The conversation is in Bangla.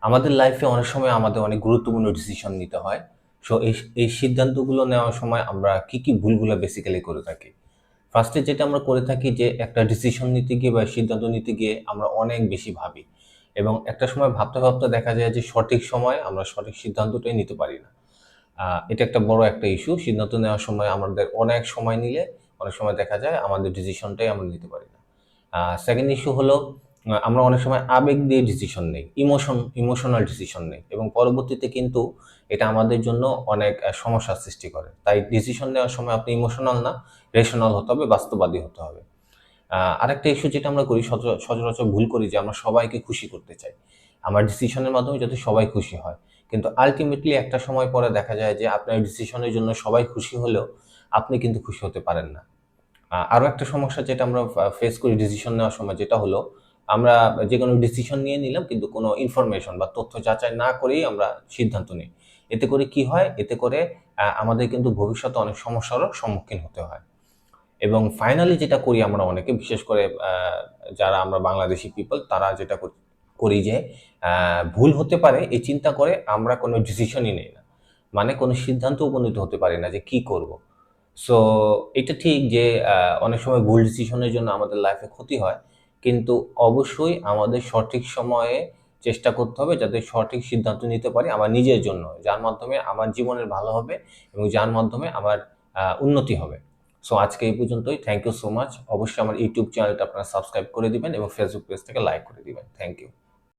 আমাদের লাইফে অনেক সময় আমাদের অনেক গুরুত্বপূর্ণ ডিসিশন নিতে হয়। সো এই সিদ্ধান্তগুলো নেওয়ার সময় আমরা কি ভুলগুলো বেসিক্যালি করে থাকি? ফার্স্টে যেটা আমরা করে থাকি যে একটা ডিসিশন নিতে গিয়ে বা সিদ্ধান্ত নিতে গিয়ে আমরা অনেক বেশি ভাবি এবং একটা সময় ভাবতে দেখা যায় যে সঠিক সময়ে আমরা সঠিক সিদ্ধান্তটাই নিতে পারি না। এটা একটা বড় একটা ইস্যু। সিদ্ধান্ত নেওয়ার সময় আমাদের অনেক সময় নিলে অনেক সময় দেখা যায় আমাদের ডিসিশনটাই আমরা নিতে পারি না। সেকেন্ড ইস্যু হলো আমরা অনেক সময় আবেগ দিয়ে ডিসিশন নেই, ইমোশনাল ডিসিশন নেই এবং পরবর্তীতে কিন্তু এটা আমাদের জন্য অনেক সমস্যার সৃষ্টি করে। তাই ডিসিশন নেওয়ার সময় আপনি ইমোশনাল না, রেশনাল হতে হবে, বাস্তববাদী হতে হবে। আরেকটা ইস্যু যেটা আমরা করি সচরাচর ভুল করি যে আমরা সবাইকে খুশি করতে চাই। আমার ডিসিশনের মাধ্যমে যাতে সবাই খুশি হয়। কিন্তু আল্টিমেটলি একটা সময় পরে দেখা যায় যে আপনার ডিসিশনের জন্য সবাই খুশি হলেও আপনি কিন্তু খুশি হতে পারেন না। আরো একটা সমস্যা যেটা আমরা ফেস করি ডিসিশন নেওয়ার সময় যেটা হলো, আমরা যেকোনো ডিসিশন নিয়ে নিলাম কিন্তু কোনো ইনফরমেশন বা তথ্য যাচাই না করেই আমরা সিদ্ধান্ত নিই। এতে করে কি হয়? এতে করে আমাদের কিন্তু ভবিষ্যতে অনেক সমস্যারও সম্মুখীন হতে হয়। এবং ফাইনালি যেটা করি আমরা অনেকে, বিশেষ করে যারা আমরা বাংলাদেশি পিপল তারা যেটা করি যে ভুল হতে পারে এই চিন্তা করে আমরা কোনো ডিসিশনই নেই না। মানে কোনো সিদ্ধান্তে উপনীত হতে পারি না যে কি করব। সো এটা ঠিক যে অনেক সময় ভুল ডিসিশনের জন্য আমাদের লাইফে ক্ষতি হয়। কিন্তু অবশ্যই আমাদের সঠিক সময়ে চেষ্টা করতে হবে যাতে সঠিক সিদ্ধান্ত নিতে পারি আমার নিজের জন্য। যার মাধ্যমে আমার জীবনের ভালো হবে এবং যার মাধ্যমে আমার উন্নতি হবে। সো আজকে এই পর্যন্তই। Thank you so much. অবশ্যই আমার ইউটিউব চ্যানেলটা আপনারা সাবস্ক্রাইব করে দিবেন এবং ফেসবুক পেজটাকে লাইক করে দিবেন। Thank you.